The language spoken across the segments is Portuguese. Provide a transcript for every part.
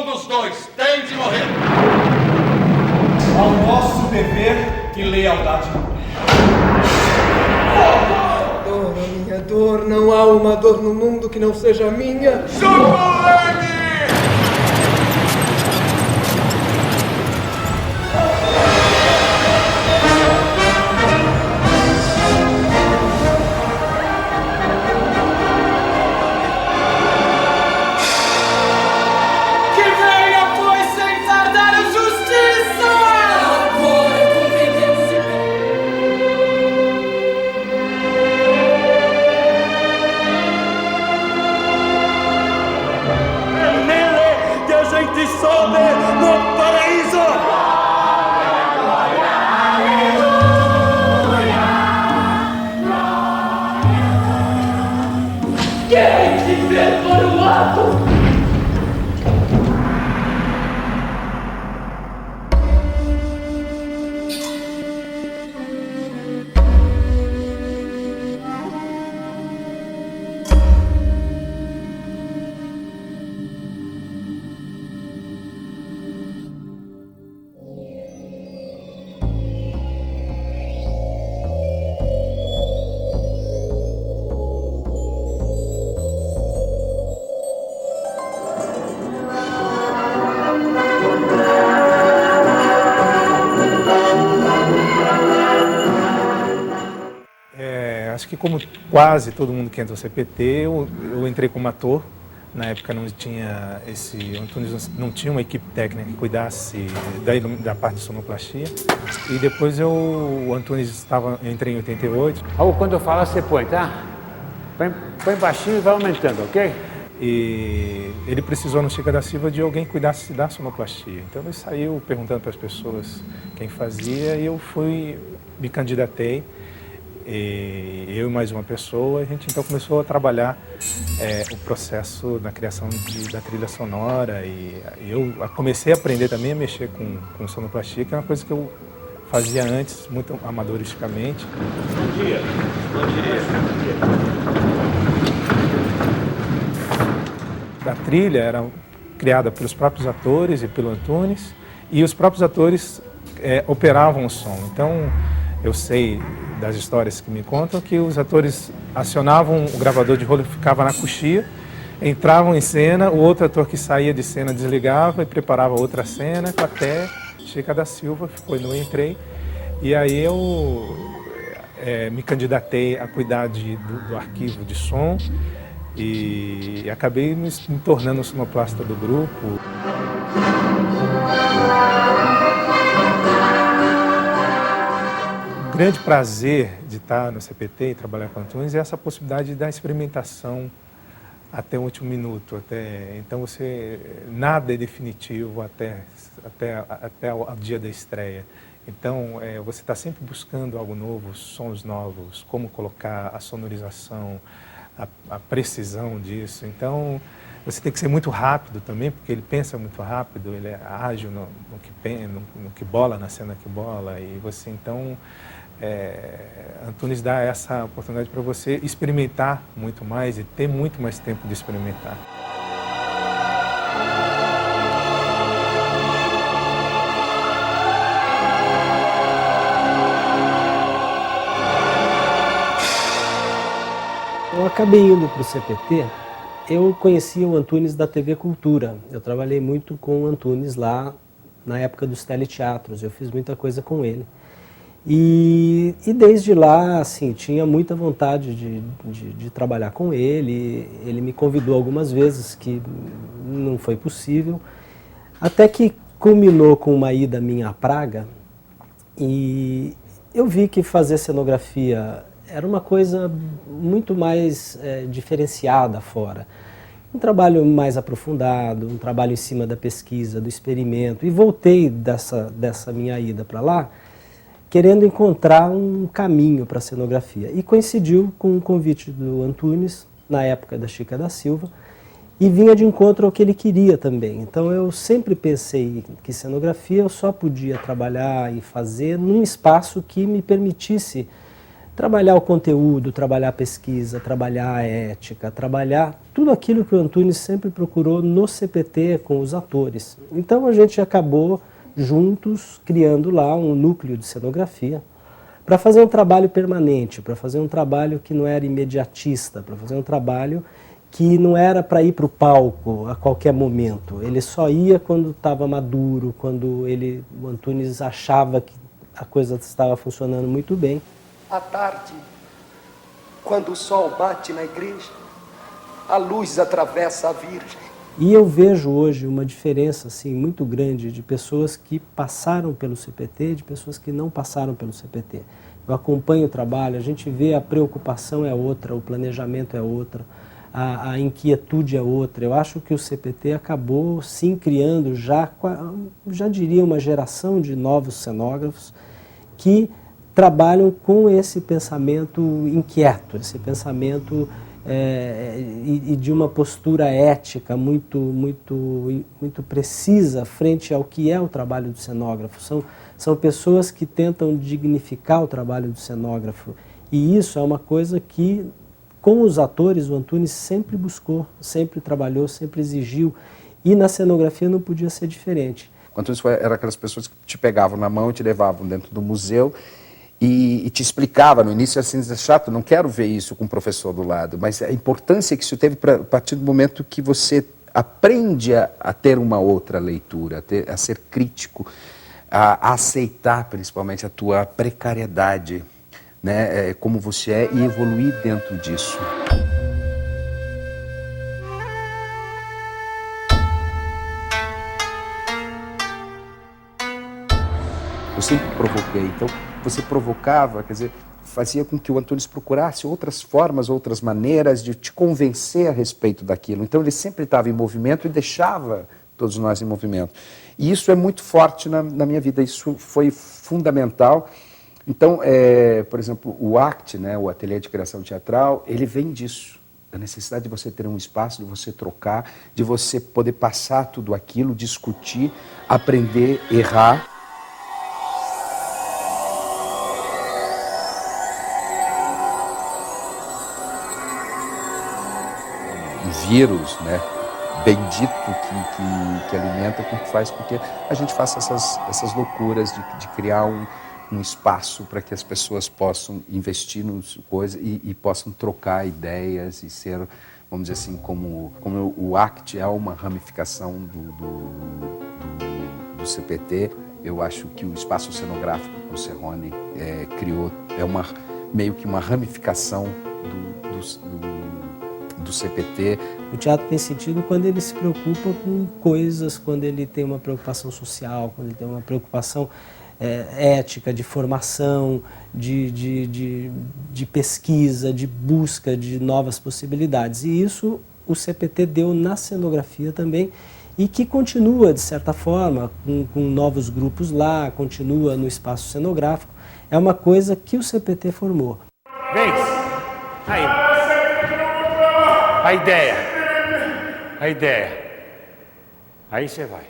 Todos dois têm de morrer. Ao nosso dever e lealdade. Dor, a minha dor, não há uma dor no mundo que não seja minha. Chocolate! Acho que como quase todo mundo que entra no CPT, eu entrei como ator. Na época não tinha o Antunes não tinha uma equipe técnica que cuidasse da parte de sonoplastia. E depois o Antunes eu entrei em 88. Quando eu falar, você põe, tá? Põe baixinho e vai aumentando, ok? E ele precisou no Chica da Silva de alguém que cuidasse da sonoplastia. Então ele saiu perguntando para as pessoas quem fazia e eu me candidatei. E eu e mais uma pessoa, a gente então começou a trabalhar o processo da criação da trilha sonora e eu comecei a aprender também a mexer com sonoplastia, que é uma coisa que eu fazia antes, muito amadoristicamente. Bom dia. Bom dia. A trilha era criada pelos próprios atores e pelo Antunes, e os próprios atores operavam o som. Então, eu sei das histórias que me contam que os atores acionavam o gravador de rolo que ficava na coxia, entravam em cena, o outro ator que saía de cena desligava e preparava outra cena, até Chica da Silva, quando eu entrei. E aí eu me candidatei a cuidar do arquivo de som e acabei me tornando o sonoplasta do grupo. O grande prazer de estar no CPT e trabalhar com Antunes é essa possibilidade da experimentação até o último minuto. Então nada é definitivo até o dia da estreia. Então você está sempre buscando algo novo, sons novos, como colocar a sonorização, a precisão disso. Então você tem que ser muito rápido também, porque ele pensa muito rápido, ele é ágil no que bola, na cena que bola, e você então Antunes dá essa oportunidade para você experimentar muito mais e ter muito mais tempo de experimentar. Eu acabei indo para o CPT, eu conhecia o Antunes da TV Cultura. Eu trabalhei muito com o Antunes lá na época dos teleteatros, eu fiz muita coisa com ele. E desde lá, assim, tinha muita vontade de trabalhar com ele. Ele me convidou algumas vezes, que não foi possível. Até que culminou com uma ida minha a Praga, e eu vi que fazer cenografia era uma coisa muito mais diferenciada fora. Um trabalho mais aprofundado, um trabalho em cima da pesquisa, do experimento. E voltei dessa minha ida para lá, querendo encontrar um caminho para a cenografia. E coincidiu com o convite do Antunes, na época da Chica da Silva, e vinha de encontro ao que ele queria também. Então eu sempre pensei que cenografia eu só podia trabalhar e fazer num espaço que me permitisse trabalhar o conteúdo, trabalhar a pesquisa, trabalhar a ética, trabalhar tudo aquilo que o Antunes sempre procurou no CPT com os atores. Então a gente acabou juntos criando lá um núcleo de cenografia para fazer um trabalho permanente, para fazer um trabalho que não era imediatista, para fazer um trabalho que não era para ir para o palco a qualquer momento. Ele só ia quando estava maduro, quando o Antunes achava que a coisa estava funcionando muito bem. À tarde, quando o sol bate na igreja, a luz atravessa a Virgem. E eu vejo hoje uma diferença assim, muito grande de pessoas que passaram pelo CPT e de pessoas que não passaram pelo CPT. Eu acompanho o trabalho, a gente vê a preocupação é outra, o planejamento é outra, a inquietude é outra. Eu acho que o CPT acabou sim criando já diria uma geração de novos cenógrafos que trabalham com esse pensamento inquieto, esse pensamento e de uma postura ética muito precisa frente ao que é o trabalho do cenógrafo. São pessoas que tentam dignificar o trabalho do cenógrafo. E isso é uma coisa que, com os atores, o Antunes sempre buscou, sempre trabalhou, sempre exigiu. E na cenografia não podia ser diferente. O Antunes era aquelas pessoas que te pegavam na mão e te levavam dentro do museu e te explicava no início assim, chato, não quero ver isso com o professor do lado, mas a importância que isso teve a partir do momento que você aprende a ter uma outra leitura, a ser crítico, a aceitar principalmente a tua precariedade, né, como você é, e evoluir dentro disso. Eu sempre provoquei, então você provocava, quer dizer, fazia com que o Antunes procurasse outras formas, outras maneiras de te convencer a respeito daquilo. Então ele sempre estava em movimento e deixava todos nós em movimento. E isso é muito forte na minha vida, isso foi fundamental. Então, por exemplo, o ACT, né, o Ateliê de Criação Teatral, ele vem disso. Da necessidade de você ter um espaço, de você trocar, de você poder passar tudo aquilo, discutir, aprender, errar. Vírus, né, bendito que alimenta, que faz com que a gente faça essas loucuras de criar um espaço para que as pessoas possam investir nas coisas e possam trocar ideias e ser, vamos dizer assim, como o ACT é uma ramificação do CPT. Eu acho que o espaço cenográfico que o Serrone criou meio que uma ramificação do CPT. O teatro tem sentido quando ele se preocupa com coisas, quando ele tem uma preocupação social, quando ele tem uma preocupação ética, de formação, de pesquisa, de busca de novas possibilidades. E isso o CPT deu na cenografia também, e que continua, de certa forma, com novos grupos lá, continua no espaço cenográfico. É uma coisa que o CPT formou. Vem! Aí! A ideia. Aí você vai.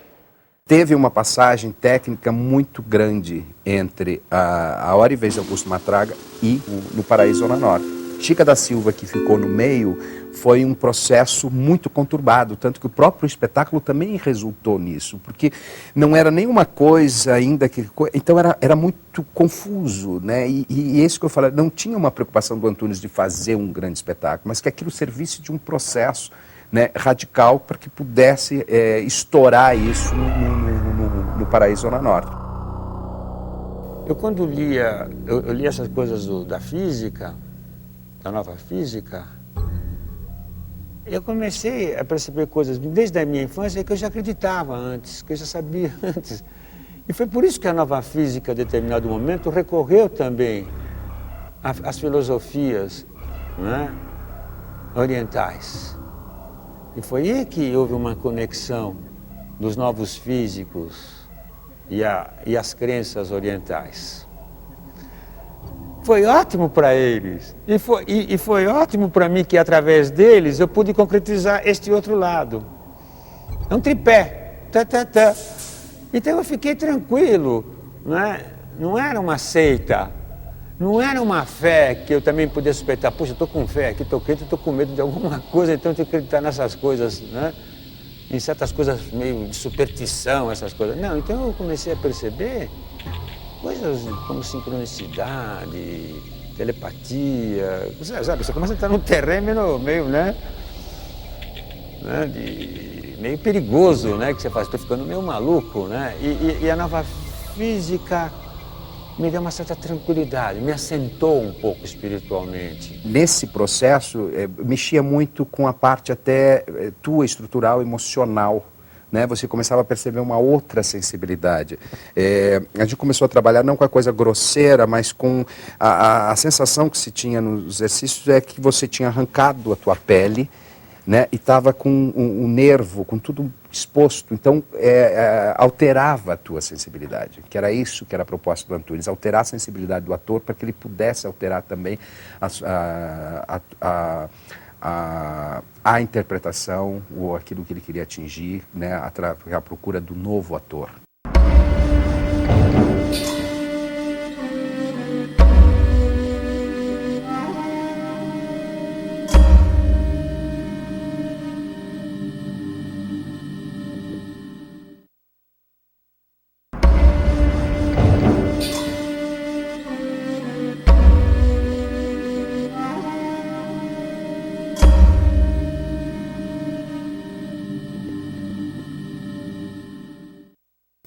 Teve uma passagem técnica muito grande entre a Hora e Vez de Augusto Matraga e No Paraíso Zona Norte. Chica da Silva, que ficou no meio, foi um processo muito conturbado, tanto que o próprio espetáculo também resultou nisso, porque não era nenhuma coisa ainda que... Então era muito confuso, né? E isso que eu falei, não tinha uma preocupação do Antunes de fazer um grande espetáculo, mas que aquilo servisse de um processo, né, radical para que pudesse estourar isso no Paraíso Zona Norte. Eu quando lia, eu li essas coisas da física, da nova física, eu comecei a perceber coisas desde a minha infância que eu já acreditava antes, que eu já sabia antes. E foi por isso que a nova física, em determinado momento, recorreu também às filosofias, né, orientais. E foi aí que houve uma conexão dos novos físicos e as crenças orientais. Foi ótimo para eles. E foi ótimo para mim que, através deles, eu pude concretizar este outro lado. É um tripé. Então eu fiquei tranquilo, né? Não era uma seita. Não era uma fé que eu também podia suspeitar, poxa, eu estou com fé aqui, estou crente, estou com medo de alguma coisa, então eu tenho que acreditar nessas coisas, né? Em certas coisas meio de superstição, essas coisas. Não, então eu comecei a perceber coisas como sincronicidade, telepatia, sabe? Você começa a entrar num terreno meio, né? Meio perigoso, né? Que você faz, estou ficando meio maluco, né? E a nova física me deu uma certa tranquilidade, me assentou um pouco espiritualmente. Nesse processo, mexia muito com a parte até tua estrutural, emocional, né? Você começava a perceber uma outra sensibilidade. A gente começou a trabalhar não com a coisa grosseira, mas com a sensação que se tinha nos exercícios é que você tinha arrancado a tua pele, né? E estava com o nervo, com tudo exposto. Então, alterava a tua sensibilidade, que era isso que era a proposta do Antunes, alterar a sensibilidade do ator para que ele pudesse alterar também a interpretação ou aquilo que ele queria atingir, né? A procura do novo ator.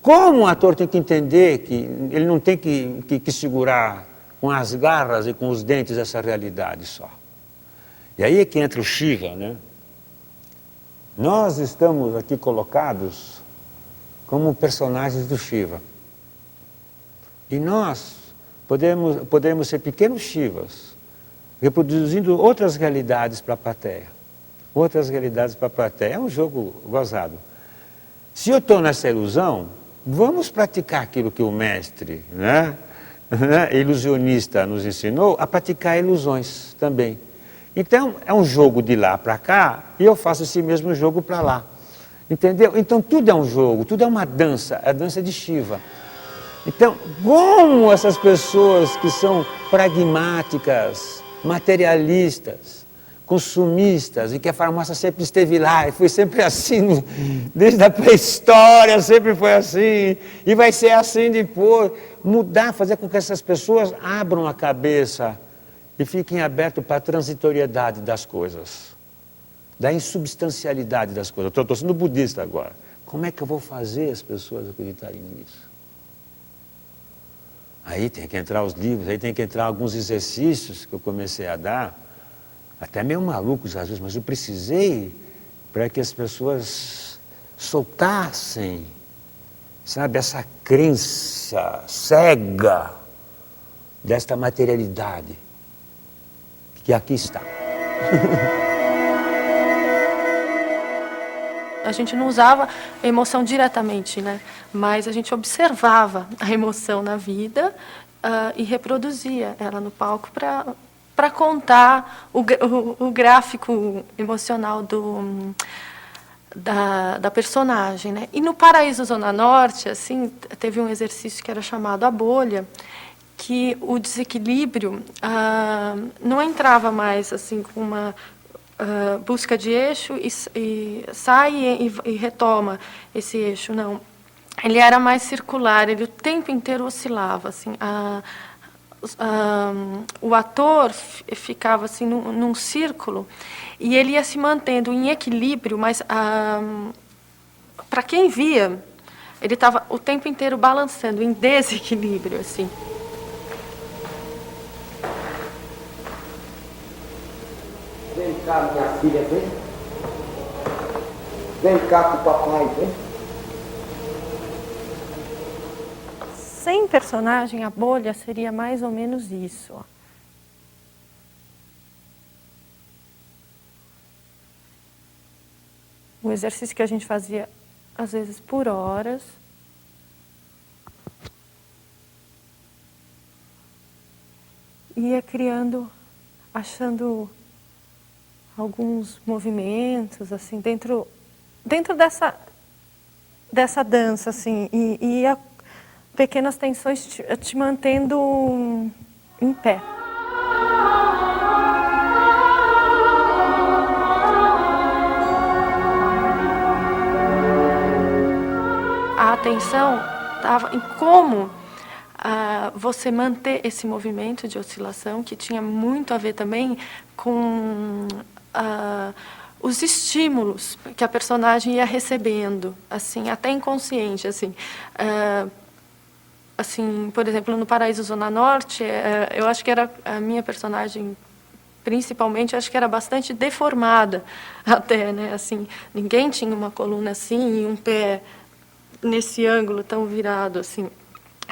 Como o ator tem que entender que ele não tem que segurar com as garras e com os dentes essa realidade só. E aí é que entra o Shiva, né? Nós estamos aqui colocados como personagens do Shiva. E nós podemos ser pequenos Shivas, reproduzindo outras realidades para a plateia. Outras realidades para a plateia. É um jogo gozado. Se eu estou nessa ilusão, vamos praticar aquilo que o mestre, né, ilusionista nos ensinou, a praticar ilusões também. Então, é um jogo de lá para cá e eu faço esse mesmo jogo para lá. Entendeu? Então, tudo é um jogo, tudo é uma dança, a dança de Shiva. Então, como essas pessoas que são pragmáticas, materialistas, consumistas, e que a farmácia sempre esteve lá, e foi sempre assim, desde a pré-história, sempre foi assim, e vai ser assim depois. Mudar, fazer com que essas pessoas abram a cabeça e fiquem abertos para a transitoriedade das coisas, da insubstancialidade das coisas. Estou sendo budista agora. Como é que eu vou fazer as pessoas acreditarem nisso? Aí tem que entrar os livros, aí tem que entrar alguns exercícios que eu comecei a dar, até meio malucos às vezes, mas eu precisei para que as pessoas soltassem, sabe, essa crença cega desta materialidade que aqui está. A gente não usava a emoção diretamente, né? Mas a gente observava a emoção na vida e reproduzia ela no palco para contar o gráfico emocional da personagem, né? E no Paraíso Zona Norte, assim, teve um exercício que era chamado a bolha, que o desequilíbrio não entrava mais assim com uma busca de eixo e sai e retoma esse eixo, não. Ele era mais circular, ele o tempo inteiro oscilava, assim. O ator ficava assim num círculo e ele ia se mantendo em equilíbrio, mas para quem via, ele estava o tempo inteiro balançando em desequilíbrio, assim. Vem cá, minha filha, vem. Vem cá com o papai, vem. Sem personagem, a bolha seria mais ou menos isso. Ó. Um exercício que a gente fazia, às vezes, por horas. Ia criando, achando alguns movimentos, assim, dentro dessa dança, assim, e pequenas tensões te mantendo em pé. A atenção estava em como você manter esse movimento de oscilação, que tinha muito a ver também com os estímulos que a personagem ia recebendo, assim, até inconsciente, assim. Assim, por exemplo, no Paraíso Zona Norte, eu acho que era a minha personagem, principalmente, acho que era bastante deformada até, né? Assim, ninguém tinha uma coluna assim e um pé nesse ângulo tão virado, assim.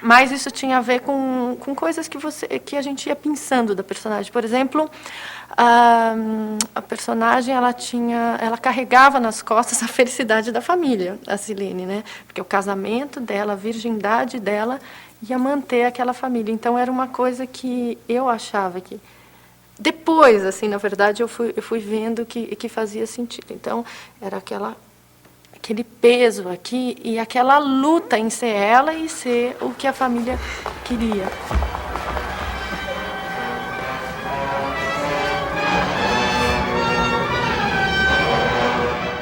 Mas isso tinha a ver com coisas que a gente ia pensando da personagem. Por exemplo, a personagem ela carregava nas costas a felicidade da família, a Silene, né? Porque o casamento dela, a virgindade dela ia manter aquela família. Então era uma coisa que eu achava que depois, assim, na verdade, eu fui vendo que fazia sentido. Então era aquele peso aqui e aquela luta em ser ela e ser o que a família queria.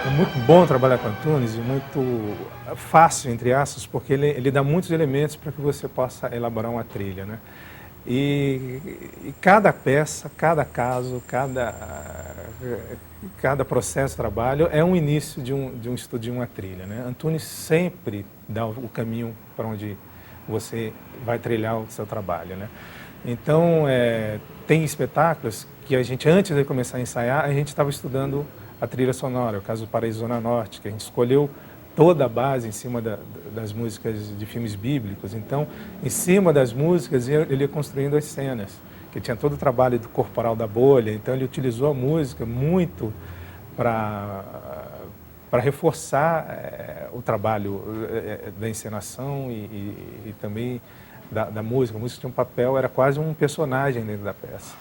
É muito bom trabalhar com Antunes e muito fácil, entre aspas, porque ele dá muitos elementos para que você possa elaborar uma trilha, né? E cada peça, cada caso, cada processo de trabalho é um início de um estudo de uma trilha, né? Antunes sempre dá o caminho para onde você vai trilhar o seu trabalho, né? Então, tem espetáculos que a gente, antes de começar a ensaiar, a gente estava estudando a trilha sonora, o caso do Paraíso Zona Norte, que a gente escolheu toda a base em cima das músicas de filmes bíblicos. Então, em cima das músicas, ele ia construindo as cenas, que tinha todo o trabalho do corporal da bolha. Então, ele utilizou a música muito para reforçar o trabalho da encenação e também da música. A música tinha um papel, era quase um personagem dentro da peça.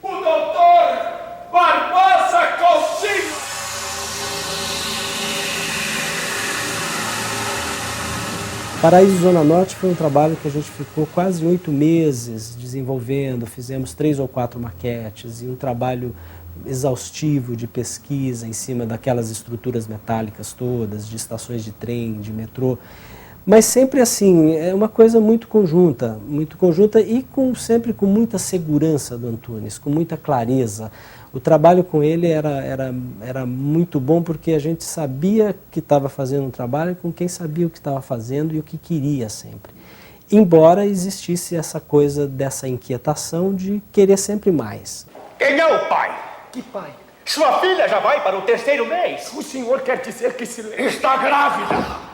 O doutor Barbosa Coutinho! Paraíso Zona Norte foi um trabalho que a gente ficou quase 8 meses desenvolvendo, fizemos 3 ou 4 maquetes e um trabalho exaustivo de pesquisa em cima daquelas estruturas metálicas todas, de estações de trem, de metrô. Mas sempre assim, é uma coisa muito conjunta e sempre com muita segurança do Antunes, com muita clareza. O trabalho com ele era muito bom porque a gente sabia que estava fazendo um trabalho com quem sabia o que estava fazendo e o que queria sempre. Embora existisse essa coisa dessa inquietação de querer sempre mais. Quem é o pai? Que pai? Sua filha já vai para o 3º mês. O senhor quer dizer que Silene Está grávida.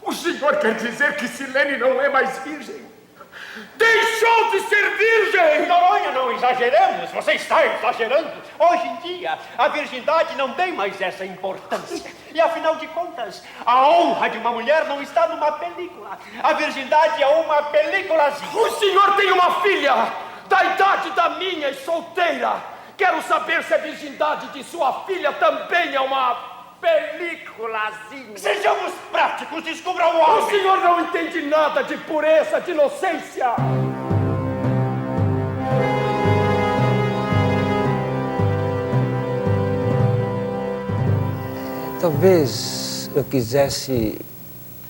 O senhor quer dizer que Silene não é mais virgem? Deixou de ser virgem! Noronha, não exageramos. Você está exagerando. Hoje em dia, a virgindade não tem mais essa importância. E, afinal de contas, a honra de uma mulher não está numa película. A virgindade é uma películazinha. O senhor tem uma filha da idade da minha e solteira. Quero saber se a virgindade de sua filha também é uma películazinha. Sejamos práticos, descubra o homem. O senhor não entende nada de pureza, de inocência. Talvez eu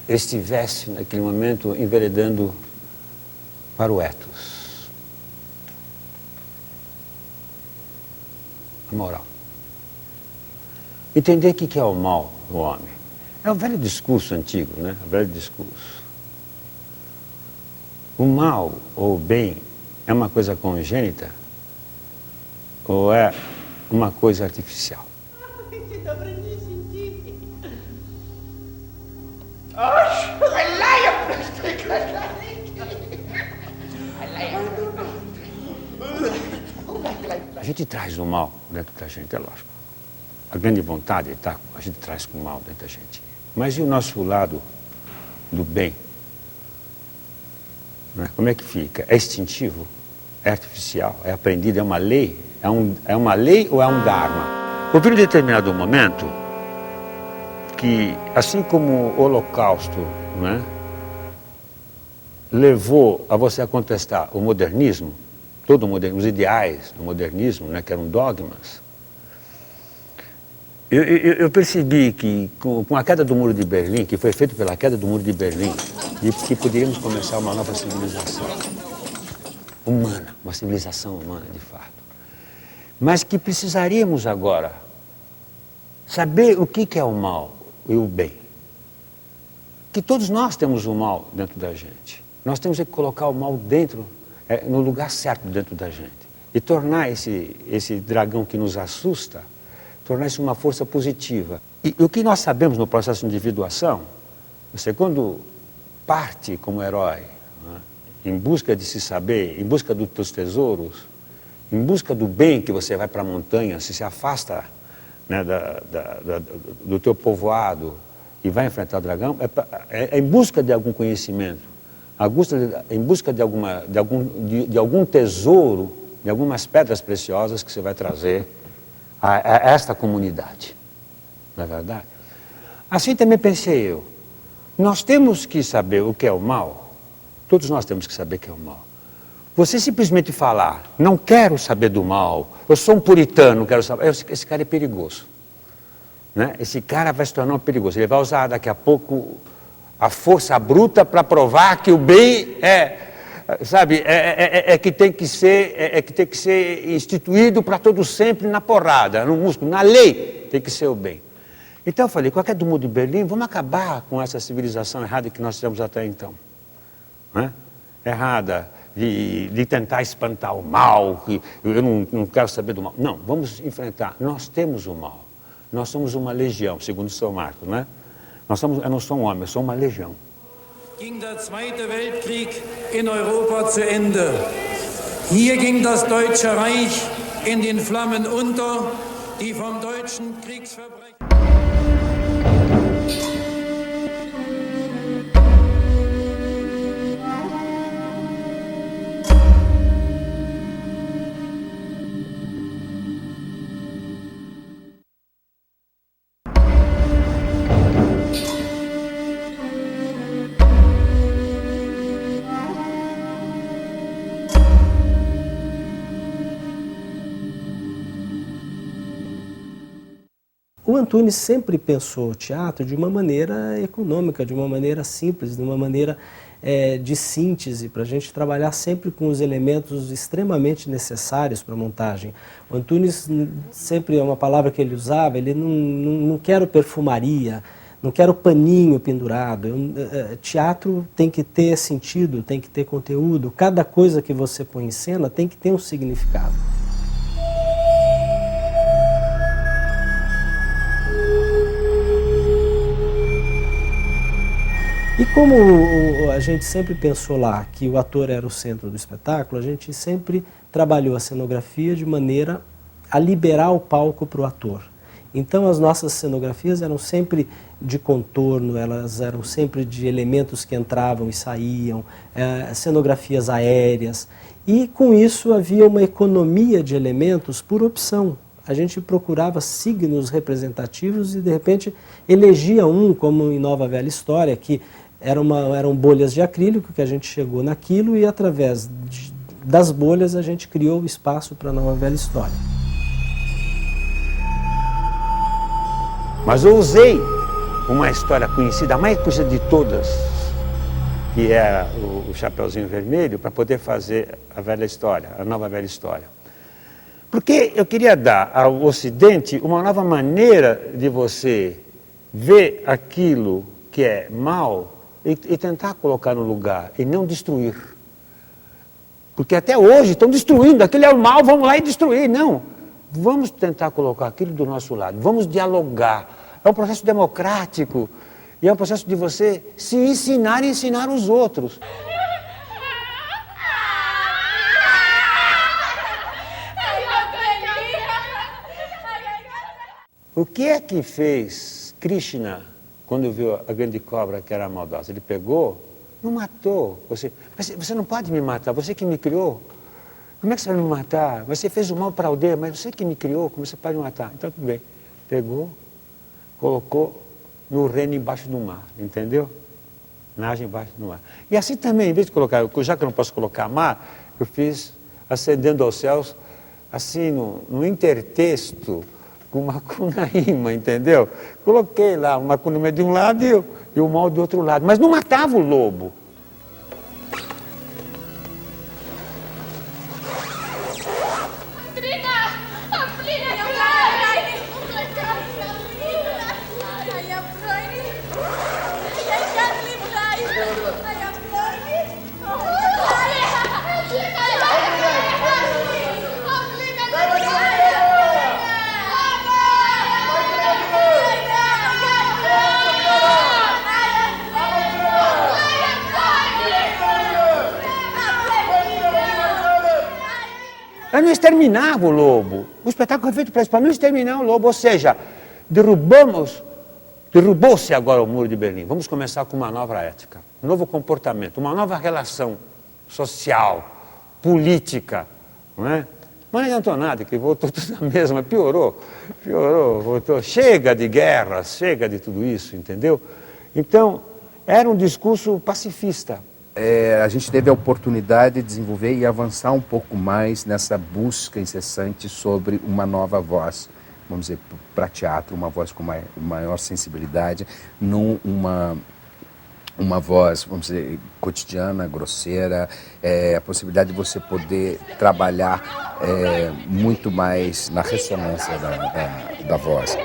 estivesse naquele momento enveredando para o ethos, a moral. Entender o que é o mal do homem. É o velho discurso antigo, né? O velho discurso. O mal ou o bem é uma coisa congênita ou é uma coisa artificial? A gente traz o mal dentro da gente, é lógico. A grande vontade está, a gente traz com o mal dentro da gente. Mas e o nosso lado do bem? Né? Como é que fica? É instintivo? É artificial? É aprendido? É uma lei? É uma lei ou é um dharma? Houve um determinado momento que, assim como o Holocausto, né, levou a você a contestar o modernismo, todo o modernismo, os ideais do modernismo, né, que eram dogmas, eu percebi que com a queda do Muro de Berlim, que foi feito pela queda do Muro de Berlim, e que poderíamos começar uma nova civilização humana, uma civilização humana de fato, mas que precisaríamos agora saber o que é o mal e o bem. Que todos nós temos o mal dentro da gente. Nós temos que colocar o mal dentro, no lugar certo dentro da gente. E tornar esse dragão que nos assusta, tornar isso uma força positiva. E o que nós sabemos no processo de individuação, você quando parte como herói, né, em busca de se saber, em busca dos teus tesouros, em busca do bem, que você vai para a montanha, se afasta, né, do teu povoado e vai enfrentar o dragão, é em busca de algum conhecimento, em busca de algum tesouro, de algumas pedras preciosas que você vai trazer a esta comunidade. Não é verdade? Assim também pensei eu. Nós temos que saber o que é o mal. Todos nós temos que saber o que é o mal. Você simplesmente falar, não quero saber do mal, eu sou um puritano, não quero saber. Esse cara é perigoso. Né? Esse cara vai se tornar um perigoso. Ele vai usar daqui a pouco a força bruta para provar que o bem que tem que ser instituído para todo sempre na porrada, no músculo, na lei, tem que ser o bem. Então eu falei, qualquer do Muro de Berlim, vamos acabar com essa civilização errada que nós tivemos até então. Né? Errada, de tentar espantar o mal, que eu não quero saber do mal. Não, vamos enfrentar. Nós temos o mal. Nós somos uma legião, segundo São Marcos, né? Eu não sou um homem, eu sou uma legião. Ging der Zweite Weltkrieg in Europa zu Ende. Hier ging das Deutsche Reich in den Flammen unter, die vom deutschen Kriegsverbrechen. O Antunes sempre pensou o teatro de uma maneira econômica, de uma maneira simples, de uma maneira de síntese, para a gente trabalhar sempre com os elementos extremamente necessários para a montagem. O Antunes, sempre é uma palavra que ele usava, ele não quer perfumaria, não quero paninho pendurado. Teatro tem que ter sentido, tem que ter conteúdo, cada coisa que você põe em cena tem que ter um significado. E como a gente sempre pensou lá que o ator era o centro do espetáculo, a gente sempre trabalhou a cenografia de maneira a liberar o palco para o ator. Então as nossas cenografias eram sempre de contorno, elas eram sempre de elementos que entravam e saíam, cenografias aéreas. E com isso havia uma economia de elementos por opção. A gente procurava signos representativos e de repente elegia um, como em Nova Velha História, que eram bolhas de acrílico que a gente chegou naquilo e através das bolhas a gente criou o espaço para a Nova Velha História. Mas eu usei uma história conhecida, a mais conhecida de todas, que é o Chapeuzinho Vermelho, para poder fazer a velha história, a Nova Velha História. Porque eu queria dar ao Ocidente uma nova maneira de você ver aquilo que é mal e tentar colocar no lugar e não destruir. Porque até hoje estão destruindo, aquele é o mal, vamos lá e destruir. Não, vamos tentar colocar aquilo do nosso lado, vamos dialogar. É um processo democrático e é um processo de você se ensinar e ensinar os outros. O que é que fez Krishna quando viu a grande cobra que era maldosa? Ele pegou, não matou. Mas você não pode me matar, você que me criou. Como é que você vai me matar? Você fez o mal para a aldeia, mas você que me criou, como você pode me matar? Então tudo bem. Pegou, colocou no reino embaixo do mar, entendeu? Nagem embaixo do mar. E assim também, em vez de colocar, já que eu não posso colocar mar, eu fiz Ascendendo aos Céus, assim, no intertexto, com uma cunaíma, entendeu? Coloquei lá uma cunaíma de um lado e o mal do outro lado, mas não matava o lobo. Ela não exterminava o lobo. O espetáculo foi feito para não exterminar o lobo, ou seja, derrubou-se agora o muro de Berlim. Vamos começar com uma nova ética, um novo comportamento, uma nova relação social, política, não é? Mas não adiantou nada, que voltou tudo a mesma, piorou, voltou. Chega de guerras, chega de tudo isso, entendeu? Então, era um discurso pacifista. A gente teve a oportunidade de desenvolver e avançar um pouco mais nessa busca incessante sobre uma nova voz, vamos dizer, para teatro, uma voz com maior sensibilidade, uma voz, vamos dizer, cotidiana, grosseira, a possibilidade de você poder trabalhar muito mais na ressonância da voz.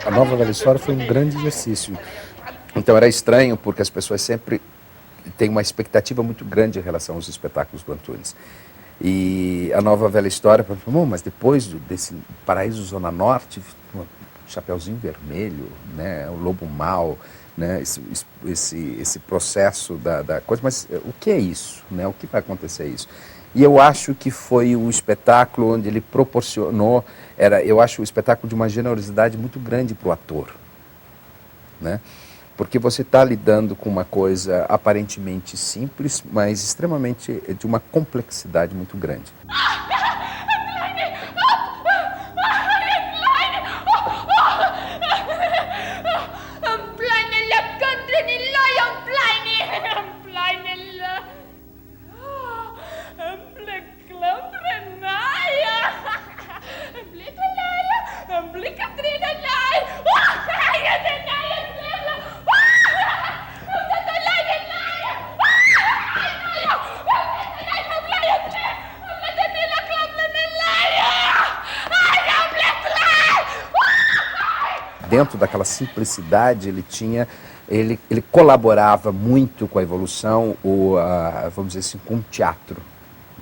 A Nova Velha História foi um grande exercício. Então era estranho porque as pessoas sempre têm uma expectativa muito grande em relação aos espetáculos do Antunes. E a Nova Velha História, mas depois desse Paraíso Zona Norte, Chapeuzinho Vermelho, né, o Lobo Mau, né, esse processo da coisa, mas o que é isso? Né, o que vai acontecer isso? E eu acho que foi um espetáculo onde ele proporcionou, eu acho o espetáculo de uma generosidade muito grande para o ator, né? Porque você está lidando com uma coisa aparentemente simples, mas extremamente de uma complexidade muito grande. Dentro daquela simplicidade, ele colaborava muito com a evolução, vamos dizer assim, com o teatro,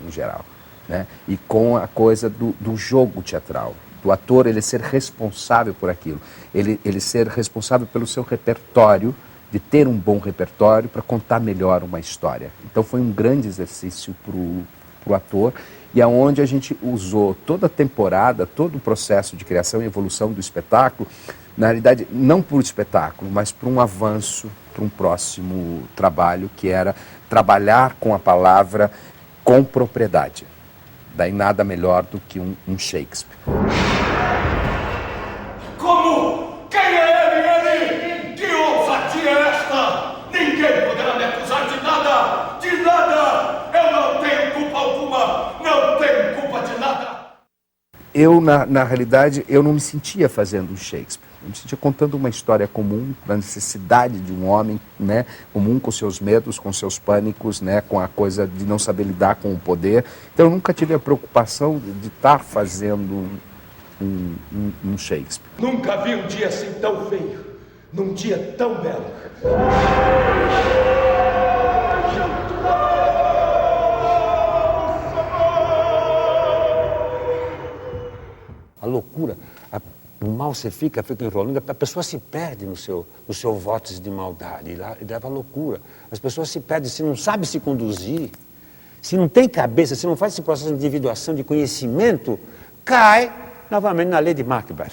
em geral, né? E com a coisa do jogo teatral, do ator ele ser responsável por aquilo, ele ser responsável pelo seu repertório, de ter um bom repertório para contar melhor uma história. Então foi um grande exercício para o ator, e aonde a gente usou toda a temporada, todo o processo de criação e evolução do espetáculo, na realidade, não por espetáculo, mas por um avanço, para um próximo trabalho, que era trabalhar com a palavra com propriedade. Daí nada melhor do que um Shakespeare. Como? Quem é ele? Que ousadia é esta? Ninguém poderá me acusar de nada! De nada! Eu não tenho culpa alguma! Não tenho culpa de nada! Eu, na realidade, eu não me sentia fazendo um Shakespeare. Eu me sentia contando uma história comum, da necessidade de um homem, né, comum, com seus medos, com seus pânicos, né, com a coisa de não saber lidar com o poder. Então eu nunca tive a preocupação de estar fazendo um Shakespeare. Nunca vi um dia assim tão feio, num dia tão belo. A loucura, o mal você fica enrolando, a pessoa se perde no seu vórtice de maldade, e leva à loucura. As pessoas se perdem, se não sabe se conduzir, se não tem cabeça, se não faz esse processo de individuação, de conhecimento, cai novamente na lei de Macbeth.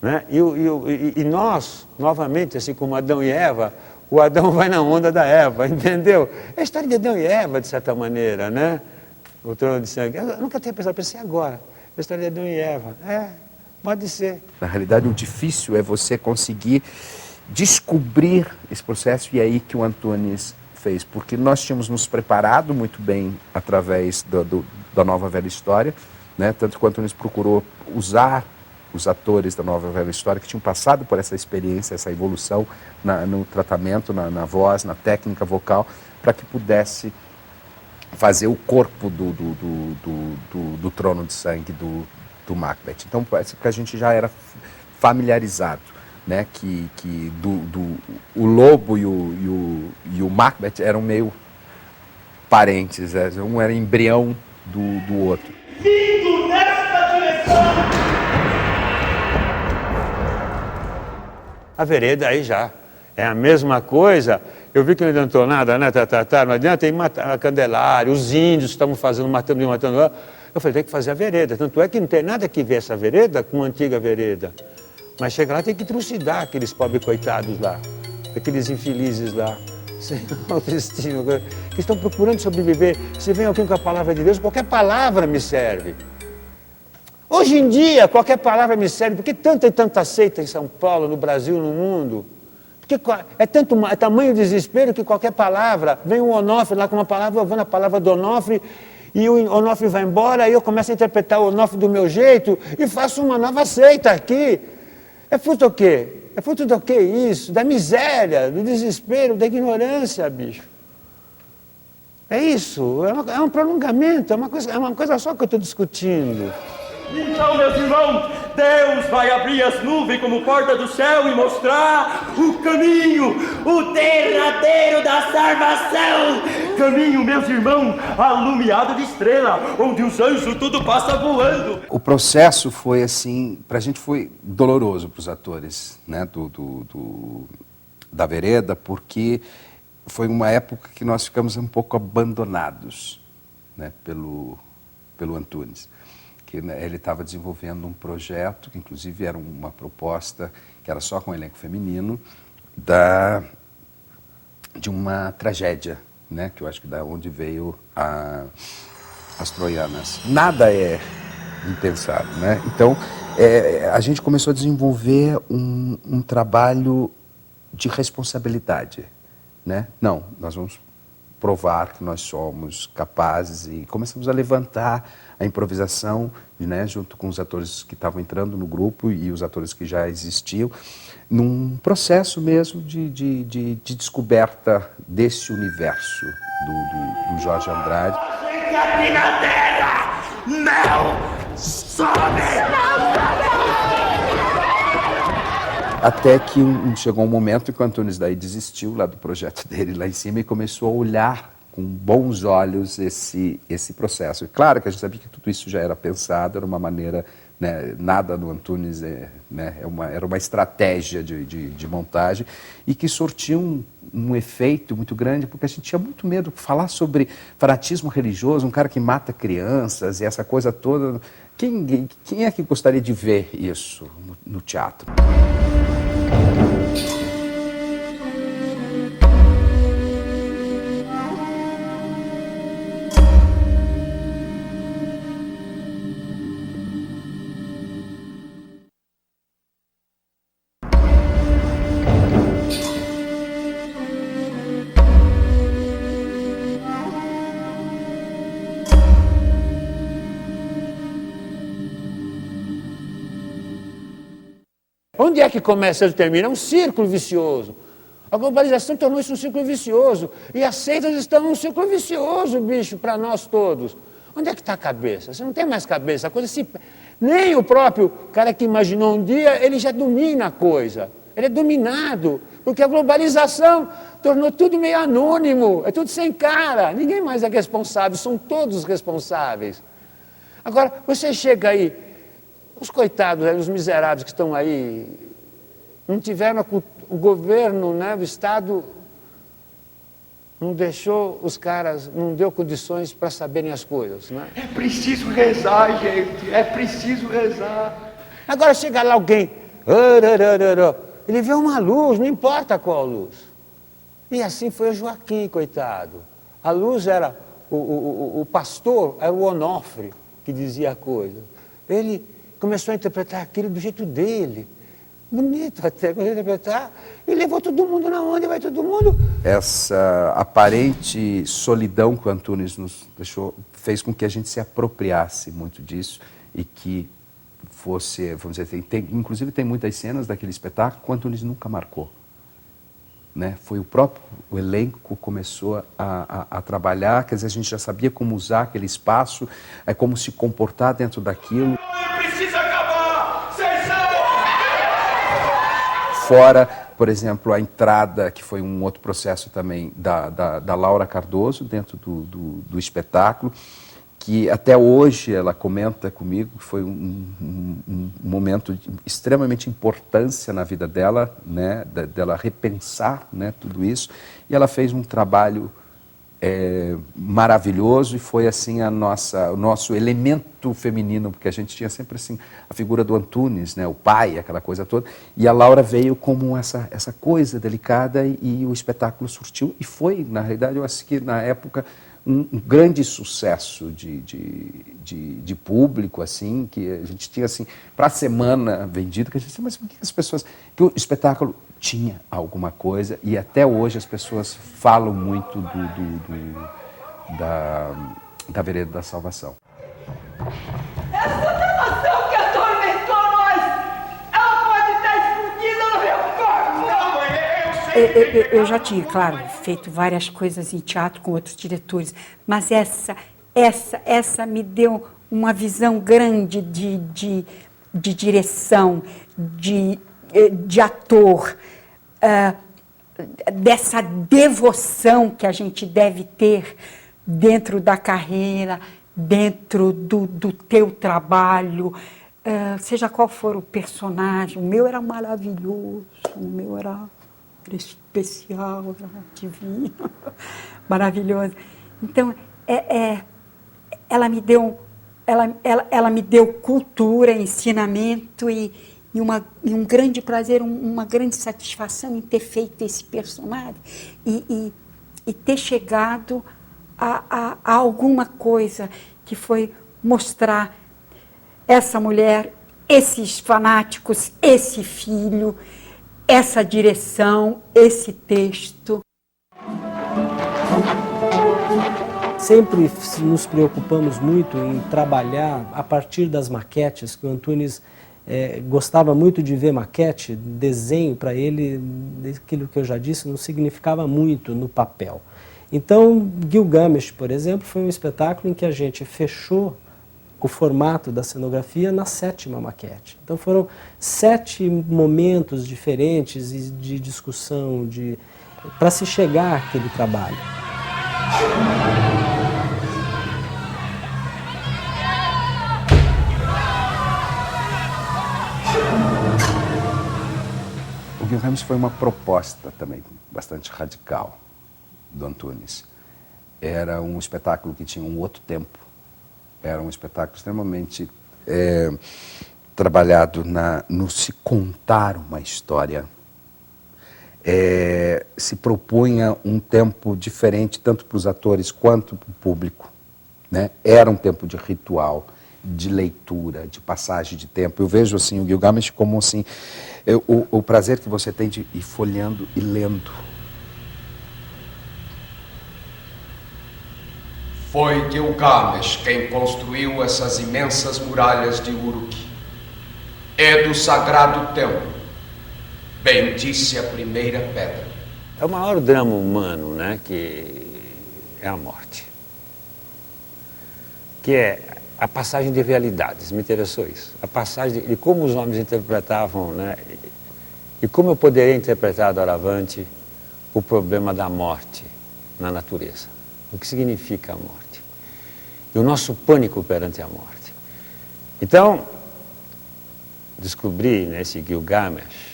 Né? E nós, novamente, assim como Adão e Eva, o Adão vai na onda da Eva, entendeu? É a história de Adão e Eva, de certa maneira, né? O trono de sangue. Eu nunca tinha pensado, pensei agora. A história de Adão e Eva. Pode ser. Na realidade, o difícil é você conseguir descobrir esse processo, e é aí que o Antunes fez, porque nós tínhamos nos preparado muito bem através da Nova Velha História, né? Tanto que o Antunes procurou usar os atores da Nova Velha História que tinham passado por essa experiência, essa evolução no tratamento, na voz, na técnica vocal, para que pudesse fazer o corpo do Trono de Sangue do Macbeth. Então, parece que a gente já era familiarizado, né, que o lobo e o Macbeth eram meio parentes, um era embrião do outro. Vindo nesta direção! A vereda aí já é a mesma coisa. Eu vi que não adiantou nada, né? Não adianta ir matar Candelário, os índios estavam matando. Eu falei, tem que fazer a vereda. Tanto é que não tem nada que ver essa vereda com a antiga vereda. Mas chega lá, tem que trucidar aqueles pobres coitados lá, aqueles infelizes lá, sem autoestima, que estão procurando sobreviver. Se vem alguém com a palavra de Deus, qualquer palavra me serve. Hoje em dia, qualquer palavra me serve. Por que tanta e tanta seita em São Paulo, no Brasil, no mundo? Porque é tamanho desespero que qualquer palavra, vem um Onofre lá com uma palavra, eu vou na palavra do Onofre, e o Onofre vai embora, aí eu começo a interpretar o Onofre do meu jeito, e faço uma nova seita aqui. É fruto do quê? É fruto do quê isso? Da miséria, do desespero, da ignorância, bicho. É isso, é um prolongamento, é uma coisa só que eu estou discutindo. Então, meus irmãos, Deus vai abrir as nuvens como porta do céu e mostrar o caminho, o derradeiro da salvação. Caminho, meus irmãos, alumiado de estrela, onde os anjos tudo passa voando. O processo foi assim, pra gente foi doloroso para os atores, né, da vereda, porque foi uma época que nós ficamos um pouco abandonados, né, pelo Antunes. Ele estava desenvolvendo um projeto, que inclusive era uma proposta que era só com elenco feminino, de uma tragédia, né, que eu acho que da onde veio as troianas. Nada é impensado, né? Então, a gente começou a desenvolver um trabalho de responsabilidade, né? Não, nós vamos provar que nós somos capazes, e começamos a levantar a improvisação, né, junto com os atores que estavam entrando no grupo e os atores que já existiam, num processo mesmo de descoberta desse universo do Jorge Andrade. Aqui na terra não sobe! Até que chegou um momento em que o Antunes daí desistiu lá do projeto dele lá em cima e começou a olhar com bons olhos esse processo. E claro que a gente sabia que tudo isso já era pensado, era uma maneira, né, nada do Antunes né, era uma estratégia de montagem, e que sortiu um efeito muito grande, porque a gente tinha muito medo de falar sobre fanatismo religioso, um cara que mata crianças e essa coisa toda. Quem é que gostaria de ver isso no teatro? Onde é que começa e termina? É um círculo vicioso. A globalização tornou isso um círculo vicioso. E as seitas estão num círculo vicioso, bicho, para nós todos. Onde é que está a cabeça? Você não tem mais cabeça. A coisa se... Nem o próprio cara que imaginou um dia, ele já domina a coisa. Ele é dominado. Porque a globalização tornou tudo meio anônimo. É tudo sem cara. Ninguém mais é responsável. São todos responsáveis. Agora, você chega aí... Os coitados, os miseráveis que estão aí, não tiveram o governo, né, o Estado não deixou os caras, não deu condições para saberem as coisas. Né? É preciso rezar, gente, é preciso rezar. Agora chega lá alguém, ele vê uma luz, não importa qual luz. E assim foi o Joaquim, coitado. A luz era, o pastor era o Onofre que dizia a coisa. Ele começou a interpretar aquilo do jeito dele. Bonito até, começou a interpretar, e levou todo mundo na onda, vai todo mundo. Essa aparente solidão que o Antunes nos deixou fez com que a gente se apropriasse muito disso e que fosse, vamos dizer, inclusive tem muitas cenas daquele espetáculo que o Antunes nunca marcou. Né? Foi o elenco começou a trabalhar, quer dizer, a gente já sabia como usar aquele espaço, como se comportar dentro daquilo. Precisa acabar! Fora, por exemplo, a entrada, que foi um outro processo também, da Laura Cardoso dentro do espetáculo, que até hoje ela comenta comigo que foi um momento de extremamente importância na vida dela, né, dela repensar, né, tudo isso, e ela fez um trabalho maravilhoso e foi assim o nosso elemento feminino, porque a gente tinha sempre assim a figura do Antunes, né, o pai, aquela coisa toda, e a Laura veio como essa coisa delicada e o espetáculo surtiu e foi, na realidade, eu acho que na época um grande sucesso de público, assim, que a gente tinha, assim, para a semana vendido, que a gente disse, mas por que as pessoas... Que o espetáculo tinha alguma coisa, e até hoje as pessoas falam muito da Vereda da Salvação. Essa danação que atormentou nós, ela pode estar escondida no meu corpo! Não, mãe, eu sei... Eu já tinha, claro, feito várias coisas em teatro com outros diretores, mas essa me deu uma visão grande de direção, de ator, dessa devoção que a gente deve ter dentro da carreira, dentro do teu trabalho, seja qual for o personagem. O meu era maravilhoso, o meu era especial, era divino, maravilhoso. Então, ela me deu cultura, ensinamento e um grande prazer, uma grande satisfação em ter feito esse personagem e ter chegado a alguma coisa que foi mostrar essa mulher, esses fanáticos, esse filho, essa direção, esse texto. Sempre nos preocupamos muito em trabalhar a partir das maquetes, que o Antunes gostava muito de ver maquete, desenho para ele, aquilo que eu já disse, não significava muito no papel. Então, Gilgamesh, por exemplo, foi um espetáculo em que a gente fechou o formato da cenografia na 7ª maquete. Então foram 7 momentos diferentes de discussão, para se chegar àquele trabalho. O Gilgamesh foi uma proposta também bastante radical do Antunes. Era um espetáculo que tinha um outro tempo. Era um espetáculo extremamente trabalhado no se contar uma história. Se propunha um tempo diferente, tanto para os atores quanto para o público. Né? Era um tempo de ritual, de leitura, de passagem de tempo. Eu vejo assim, o Gilgamesh como assim, o prazer que você tem de ir folheando e lendo. Foi Gilgamesh quem construiu essas imensas muralhas de Uruk. É do sagrado templo. Bem disse a primeira pedra. É o maior drama humano, né, que é a morte. Que é a passagem de realidades, me interessou isso. A passagem de como os homens interpretavam, né, e como eu poderia interpretar doravante o problema da morte na natureza. O que significa a morte? E o nosso pânico perante a morte. Então, descobri nesse Gilgamesh,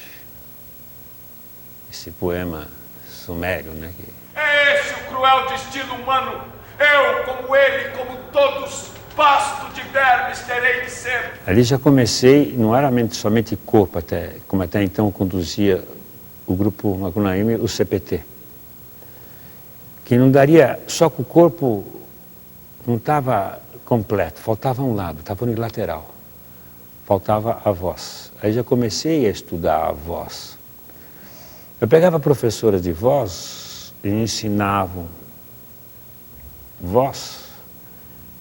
esse poema sumério, né? É esse o cruel destino humano. Eu, como ele, como todos, pasto de vermes terei de ser. Ali já comecei, não era somente corpo, como até então conduzia o grupo Macunaíma, o CPT. Que não daria, só que o corpo não estava completo, faltava um lado, estava unilateral. faltava a voz. Aí já comecei a estudar a voz. Eu pegava professoras de voz e me ensinavam voz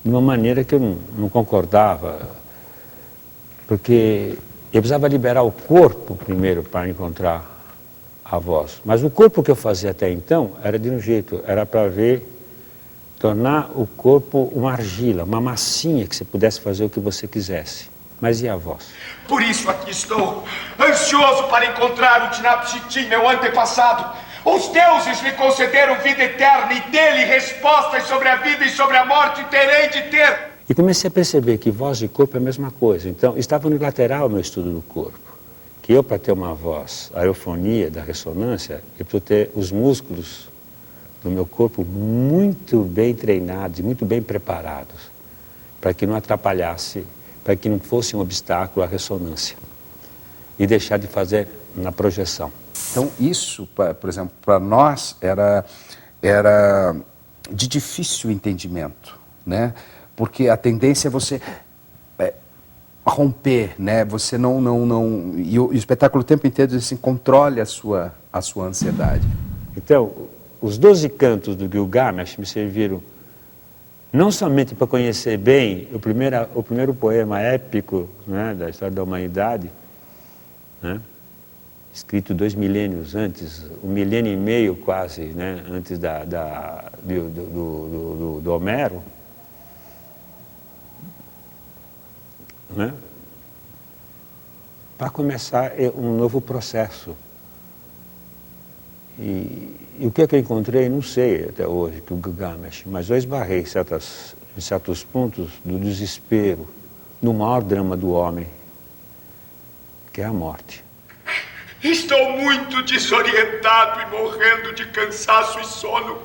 de uma maneira que eu não concordava, porque eu precisava liberar o corpo primeiro para encontrar a voz. Mas o corpo que eu fazia até então era de um jeito, era para tornar o corpo uma argila, uma massinha que você pudesse fazer o que você quisesse. Mas e a voz? Por isso aqui estou, ansioso para encontrar o Dinapshiti, meu antepassado. Os deuses me concederam vida eterna e dele respostas sobre a vida e sobre a morte terei de ter. E comecei a perceber que voz e corpo é a mesma coisa. Então, estava unilateral o meu estudo do corpo. Que eu, para ter uma voz, a eufonia da ressonância, eu preciso ter os músculos do meu corpo muito bem treinados e muito bem preparados, para que não atrapalhasse, para que não fosse um obstáculo à ressonância. E deixar de fazer na projeção. Então isso, por exemplo, para nós era de difícil entendimento, né? Porque a tendência é você romper, né? Você não e o espetáculo o tempo inteiro diz assim, controle a sua ansiedade. Então, os 12 cantos do Gilgamesh me serviram não somente para conhecer bem o primeiro poema épico, né, da história da humanidade, né, escrito 2 milênios antes, 1 milênio e meio quase, né, antes do Homero, né, para começar um novo processo. E o que é que eu encontrei, não sei até hoje, que o Gilgamesh, mas eu esbarrei em certos pontos do desespero, no maior drama do homem, que é a morte. Estou muito desorientado e morrendo de cansaço e sono.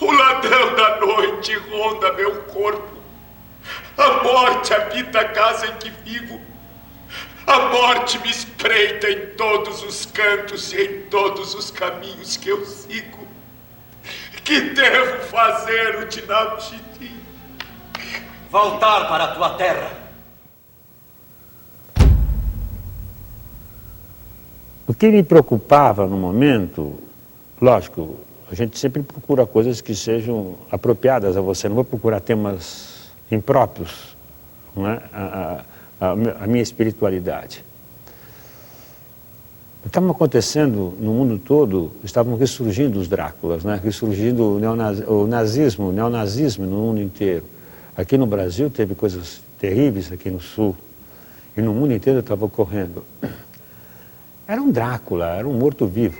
O ladrão da noite ronda meu corpo. A morte habita a casa em que vivo. A morte me espreita em todos os cantos e em todos os caminhos que eu sigo. Que devo fazer, o Dinapshiti? Voltar para a tua terra. O que me preocupava no momento, lógico, a gente sempre procura coisas que sejam apropriadas a você, não vou procurar temas impróprios, não é? A minha espiritualidade. Estava acontecendo no mundo todo, estavam ressurgindo os Dráculas, né? Ressurgindo o neonazismo no mundo inteiro. Aqui no Brasil teve coisas terríveis, aqui no Sul, e no mundo inteiro estava ocorrendo. Era um Drácula, era um morto-vivo.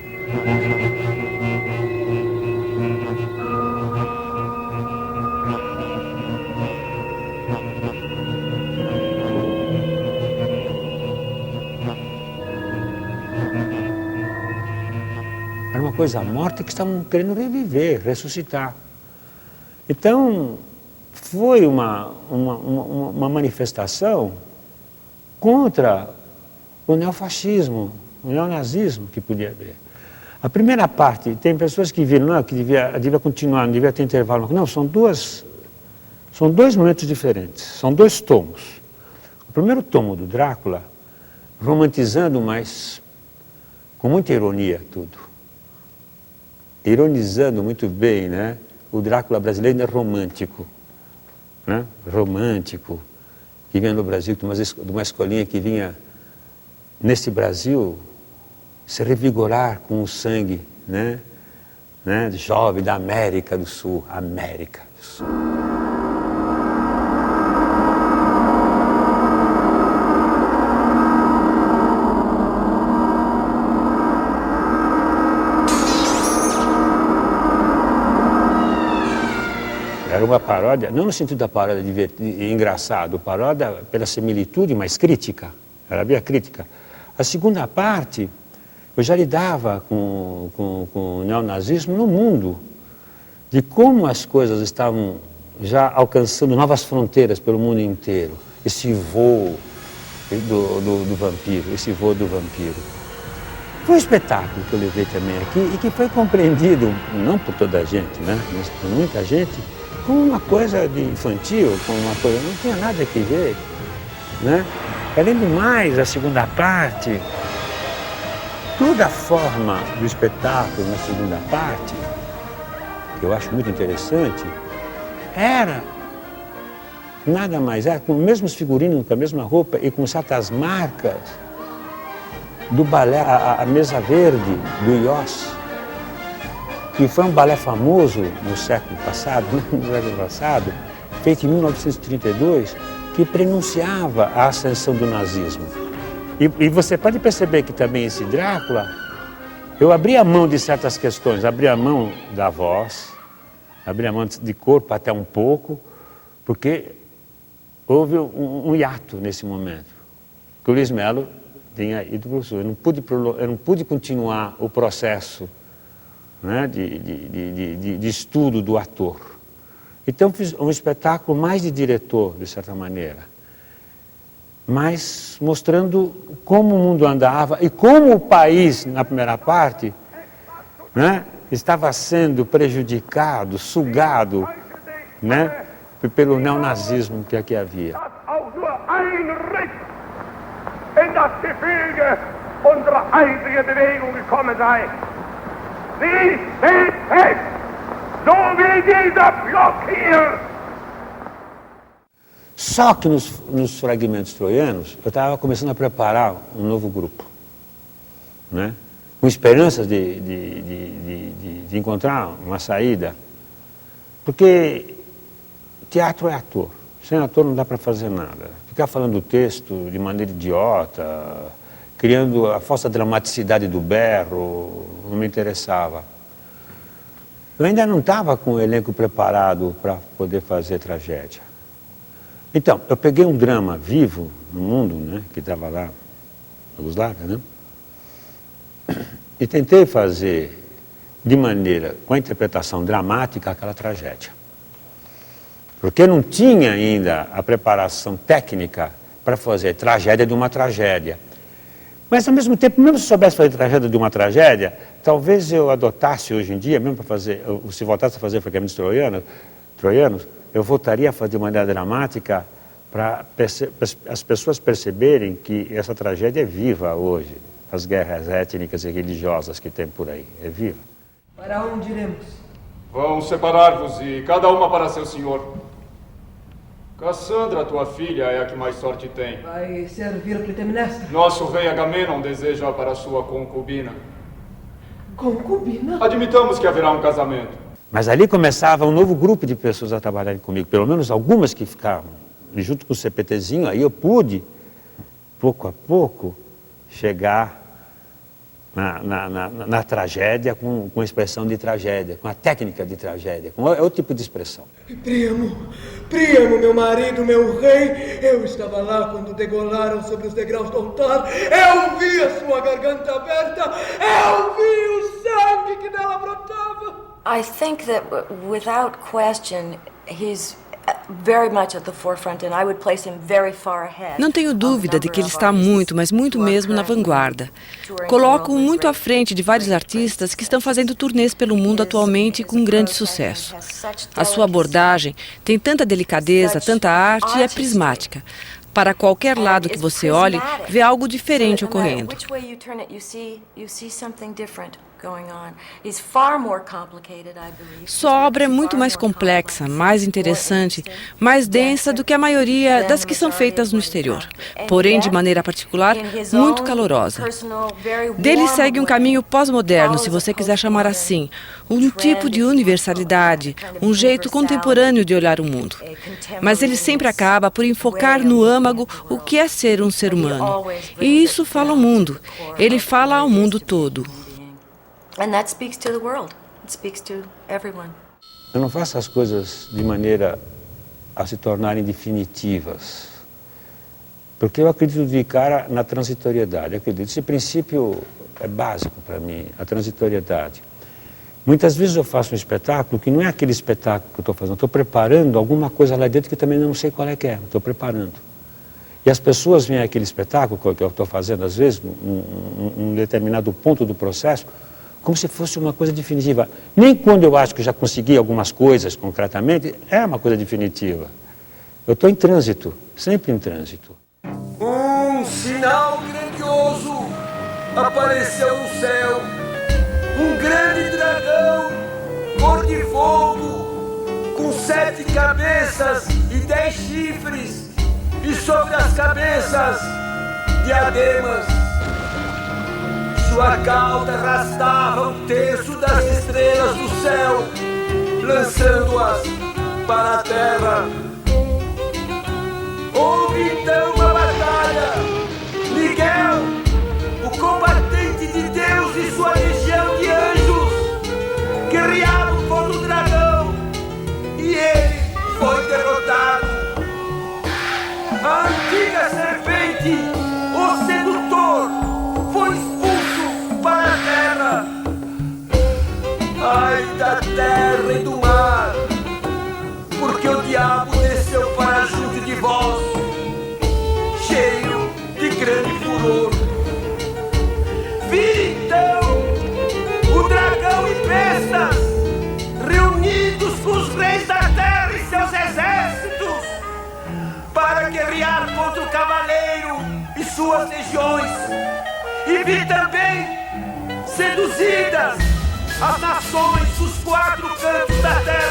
Era uma coisa morta que estavam querendo reviver, ressuscitar. Então, foi uma manifestação contra o neofascismo, o neonazismo que podia haver. A primeira parte, tem pessoas que viram, não, que devia continuar, não devia ter intervalo. Não, são dois momentos diferentes, são 2 tomos. O primeiro tomo do Drácula, romantizando, mas com muita ironia tudo. Ironizando muito bem, né? O Drácula brasileiro é romântico, né? Romântico, que vinha no Brasil de uma escolinha que vinha, nesse Brasil, se revigorar com o sangue, né? Jovem da América do Sul, América do Sul. Era uma paródia, não no sentido da paródia de engraçado, paródia pela similitude, mas crítica. Ela havia crítica. A segunda parte, eu já lidava com o neonazismo no mundo, de como as coisas estavam já alcançando novas fronteiras pelo mundo inteiro. Esse voo do vampiro, esse voo do vampiro. Foi um espetáculo que eu levei também aqui e que foi compreendido, não por toda a gente, né, mas por muita gente, como uma coisa de infantil, como uma coisa, não tinha nada que ver, né? Além do mais, a segunda parte, toda a forma do espetáculo na segunda parte, que eu acho muito interessante, era nada mais, era com os mesmos figurinos, com a mesma roupa e com certas marcas do balé A Mesa Verde, do Iós, que foi um balé famoso no século passado, feito em 1932, que prenunciava a ascensão do nazismo. E você pode perceber que também esse Drácula, eu abri a mão de certas questões, abri a mão da voz, abri a mão de corpo até um pouco, porque houve um hiato nesse momento, que o Luiz Melo tinha ido para o Sul. Eu não pude continuar o processo, né, de estudo do ator. Então fiz um espetáculo mais de diretor, de certa maneira, mas mostrando como o mundo andava e como o país, na primeira parte, né, estava sendo prejudicado, sugado, né, pelo neonazismo que aqui havia. In das Gefüge unserer einzigen Bewegung gekommen sei. Sie steht fest, so wie dieser Block hier. Só que nos fragmentos troianos, eu estava começando a preparar um novo grupo, né? Com esperanças de encontrar uma saída, porque teatro é ator, sem ator não dá para fazer nada. Ficar falando o texto de maneira idiota, criando a falsa dramaticidade do berro, não me interessava. Eu ainda não estava com o elenco preparado para poder fazer tragédia. Então, eu peguei um drama vivo no mundo, né, que estava lá, na Iugoslávia, né, e tentei fazer de maneira, com a interpretação dramática, aquela tragédia. Porque não tinha ainda a preparação técnica para fazer tragédia de uma tragédia. Mas, ao mesmo tempo, mesmo se soubesse fazer tragédia de uma tragédia, talvez eu adotasse hoje em dia, mesmo para fazer, se voltasse a fazer fragmentos troianos, eu voltaria a fazer de maneira dramática para as pessoas perceberem que essa tragédia é viva hoje. As guerras étnicas e religiosas que tem por aí, é viva. Para onde iremos? Vão separar-vos e cada uma para seu senhor. Cassandra, tua filha, é a que mais sorte tem. Vai servir Clitemnestra? Nosso rei Agamenon deseja para sua concubina. Concubina? Admitamos que haverá um casamento. Mas ali começava um novo grupo de pessoas a trabalharem comigo, pelo menos algumas que ficavam. E junto com o CPTzinho, aí eu pude, pouco a pouco, chegar na tragédia com expressão de tragédia, com a técnica de tragédia, com outro tipo de expressão. Priamo, meu marido, meu rei, eu estava lá quando degolaram sobre os degraus do altar, eu vi a sua garganta aberta, eu vi o sangue que dela brotava. I think that without question, he's very much at the forefront and I would place him very far ahead. Não tenho dúvida de que ele está muito, mas muito mesmo na vanguarda. Coloco-o muito à frente de vários artistas que estão fazendo turnês pelo mundo atualmente com grande sucesso. A sua abordagem tem tanta delicadeza, tanta arte e é prismática. Para qualquer lado que você olhe, vê algo diferente ocorrendo. Sua obra é muito mais complexa, mais interessante, mais densa do que a maioria das que são feitas no exterior. Porém, de maneira particular, muito calorosa. Dele segue um caminho pós-moderno, se você quiser chamar assim. Um tipo de universalidade, um jeito contemporâneo de olhar o mundo. Mas ele sempre acaba por enfocar no âmago o que é ser um ser humano. E isso fala ao mundo. Ele fala ao mundo todo. And that speaks to the world. It speaks to everyone. Eu não faço as coisas de maneira a se tornarem definitivas. Porque eu acredito de cara na transitoriedade. Eu acredito. Esse princípio é básico para mim, a transitoriedade. Muitas vezes eu faço um espetáculo que não é aquele espetáculo que eu estou fazendo. Estou preparando alguma coisa lá dentro que também não sei qual é que é. Estou preparando. E as pessoas veem aquele espetáculo que eu estou fazendo, às vezes, um determinado ponto do processo, como se fosse uma coisa definitiva. Nem quando eu acho que já consegui algumas coisas concretamente, é uma coisa definitiva. Eu estou em trânsito, sempre em trânsito. sinal grandioso apareceu no céu. Um grande dragão, cor de fogo, com 7 cabeças e 10 chifres, e sobre as cabeças, diademas. Sua cauda arrastava 1/3 das estrelas do céu, lançando-as para a terra. Houve então uma batalha. Miguel, o combatente de Deus e sua legião de anjos, guerrearam contra o dragão, e ele foi derrotado. A antiga serpente, o sedutor, foi expulso para a terra. Ai da terra e do mar, porque o diabo desceu para junto de vós, cheio de grande furor. Vi então o dragão e bestas reunidos com os reis da terra e seus exércitos para guerrear contra o cavaleiro e suas legiões. E vi também seduzidas as nações dos 4 cantos da terra.